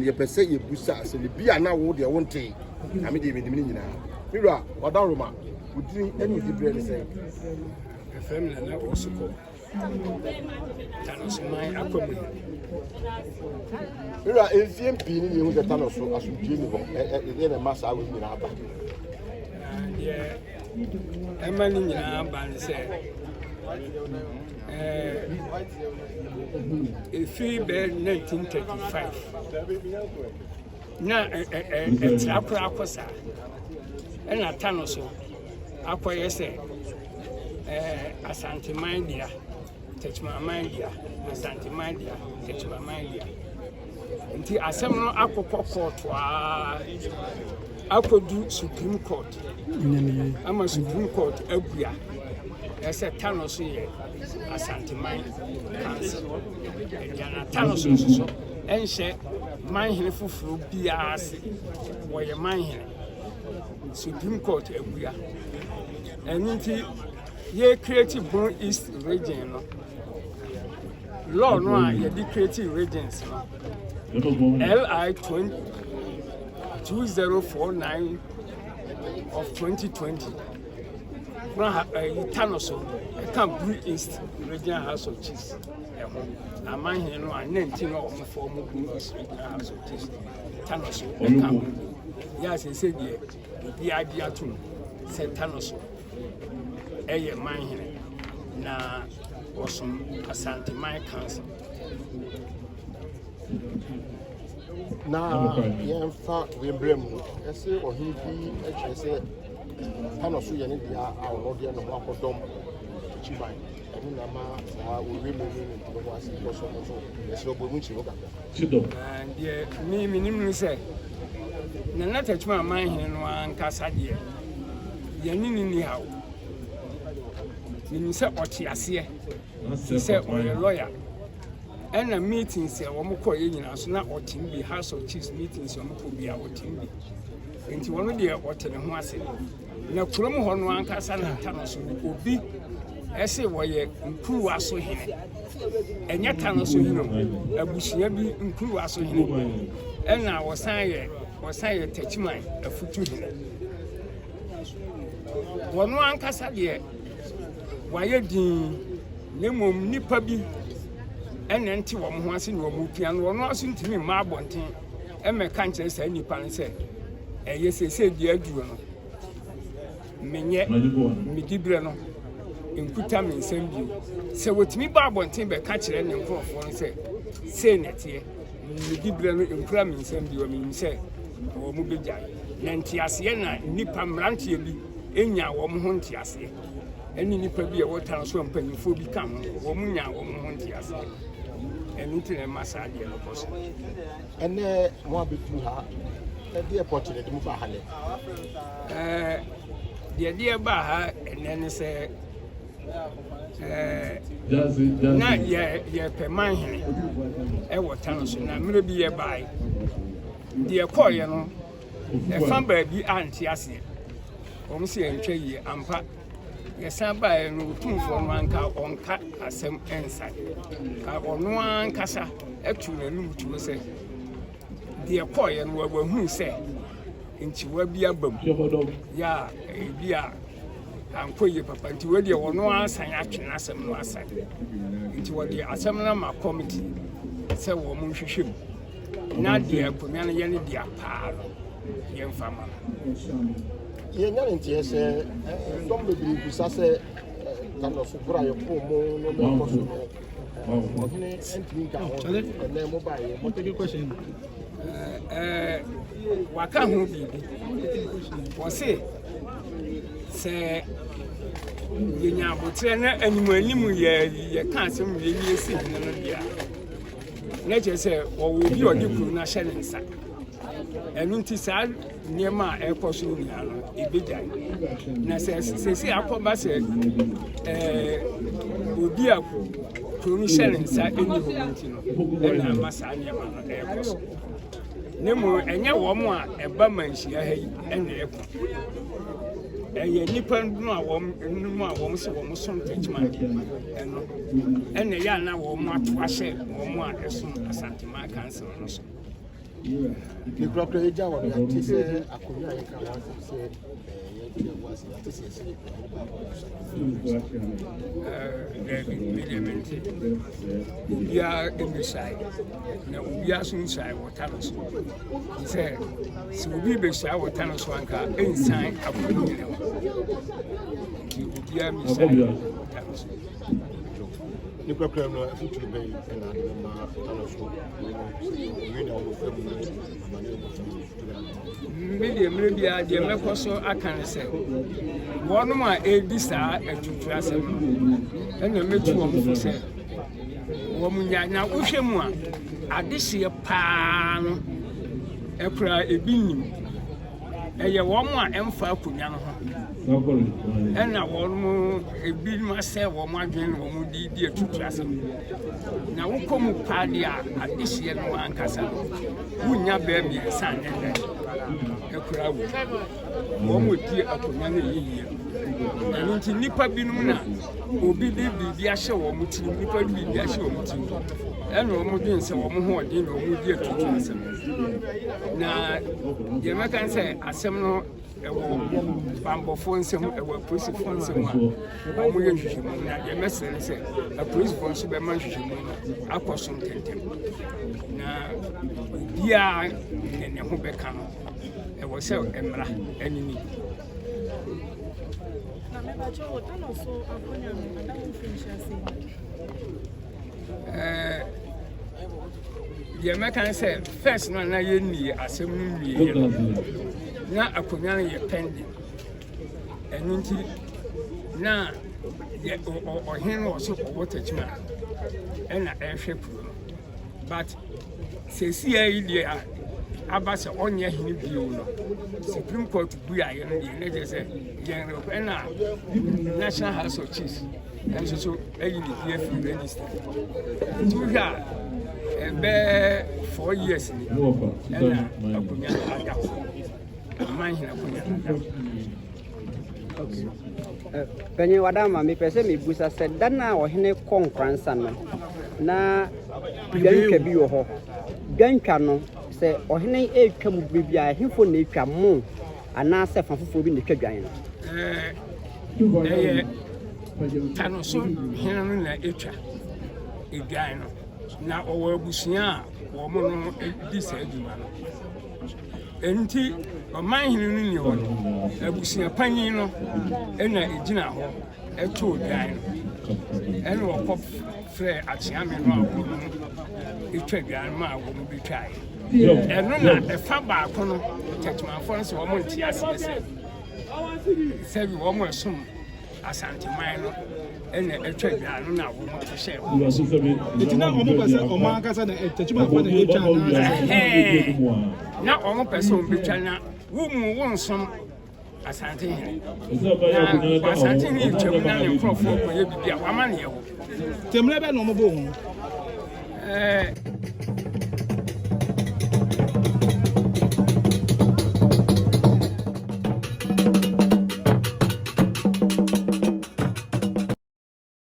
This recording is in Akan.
no ye pese ye busa se le bia na wo de wonte na me de me nyina mira oda roma udin eni di bre say family na osuko Tanoso mai akomi mira efiem pi ni hu de Tanoso asudie ni ho e na masa wo nyina aba yeah emani nyina aba ni say free bed 1935 na akura akosa ena Tanoso akoye say Asanteman dia Tachiman dia Asanteman dia Tachiman dia nti asem no akokọ court wa akodu Supreme Court ama Supreme Court agua ese Tanoso ye Asanteman council yana Tanoso so enhye manhene foforo bia ase wo ye manhene Supreme Court agua enti ye creative Born East region no law no a ye di creative regions no LI 2049 of 2020 na Tanoso can Born East regional house of chiefs na man here no 19 of form Born East regional house of chiefs Tanoso can ya say die bi adia to say Tanoso eye man here na wasum Asanteman council na yemfa wembrem ese ohin bi ese Tanoso ye ne dia a wo de no akodom Tachiman enu na ma sa wo we mo ni to ko asi ko so ese obo mu chi roka chido and ye me nim say na Tachiman man here no ankasa de ye ni hawo ni say otiase say oye lawyer and a meeting say wo ko ye nyina so na otim bi house of chiefs meetings wo ko bi a otim bi enti wono de otene ho ase na kurom ho no ankasa na Tanoso obi ese wo ye nkuru aso hene enya Tanoso hino abusia bi nkuru aso hene ena wo san ye Tachiman afutu hene wono ankasa de waye din nemom nipa bi enenti wo mo ho ase ni wo mu pia no wono aso ntimi ma abonten emeka nkyere sa nipa no se eye sese di aduro no menye midibre no enkuta me nsem bi se wotimi ba abonten be ka kyere ne nkrofo no se netie midibre no enkura me nsem bi o me se wo mu beja na ntiase na nipa mrantie bi enya wo mo ho ntiase eni nipa bi e wo Tanoso mpanyimfo bi ka wo mu nya wo mo ho ntiase eni tire masade no koso ene mo abetu ha the airport de mu ba ha le de ba ha ene ne se na ye peman hene e wo Tanoso na mire bi ye bai de koye no e fan ba bi antiase o mu se entwe yi ampa yesan ba no Otumfuo no anka onka asem ensa ka ono ankasa etu nanum tuo se de koye no wa hu se nti wa bi abam ya bia ankoye papa nti we de ono asan atwena asem no asan nti wo de asem na ma committee se wo mu hwehwem na de akomia no ye ne de apa ye mfama ye nyane ntie se dom bebre busa se Tanoso bura ye ko mo no me ko so no ne entimi ka ho na mobile mo take question waka ho bi wo se ye nya botre na animu ye ka asem ye ni esi no bia na je se wo bi odi kuru na hye nsa enu nti sa niema ekoso ni ano ebeja na se akoba se obi akwu kuru hye nsa eni ho nti no na masa niema no ekoso nemu enye wo mo a eba manhia ha yi ene eko eye nipa no a wo se wo mo som Tachiman eno ene ya na wo mo ato ahye wo mo a eso Asanteman council no so The crocodile Java, I say, I could not say, we are in the side. Now we are soon side what Tanoso. He said, so we be shy what Tanoso and car inside a community. We are missing Tanoso. The crocodile, if you could be and I Tanoso, we know maybe I dear Mecoso, I can say. One more a desire and to trust him. And the metro for say, woman, now with him one. I this year pan a cry a beam. And your one more empire could young. And I want more a bill myself or my dream or more dear to trust him. Now, who come party at this year one castle? Who not bear me a son a crowd. One would dear upon year. And until Nipper Binuna will be the show or mutu, Nipper be the show mutu. And no more than so more dinner or dear to trust him. Now, the American say, a seminal. Bambo phone some a police phone some a message say a police phone should be mentioned. I was some tentem. Now, yeah, and the home become it was so emra enemy. The American said, first, no, I need a semi. Na akonya ye pending enunti na ye ohen wo so ko Tachiman na ehwe pro but sesi ayi dia abasa onye hini bio no Supreme Court bu ya ye no na je say ye na National House of Chiefs and so ayi ni dia fi register to ha be 4 years ni na akonya ada Penny Wadama, me pese me busa said, Dana or Hene Kong grandson. Na Ganka be your ho. Gankano say, or Hene a come be a him for nature moon, and now set from in the Kagan. Tanoso, Henna Echa, Igano. Now, over Busia, woman, this Edman. Enti oman hinu ni ho abusia panyin no na ejina ho eto dan no ene wo pop frɛ Achiame no akono etwa dan ma wo mu bitwae eno na efa baako no Tachiman fo nso wo mo ntia ase se bi wo mo som Asanteman no ene etwa dan no na wo mo hye etina wo mo pese o ma kasa na Tachiman fo na etwa na omo person bitwa na wo mu won som Asantehene na Asantehene twam na ne profo ko ye bibia wa ma ne ye ho temre be no mo bo ho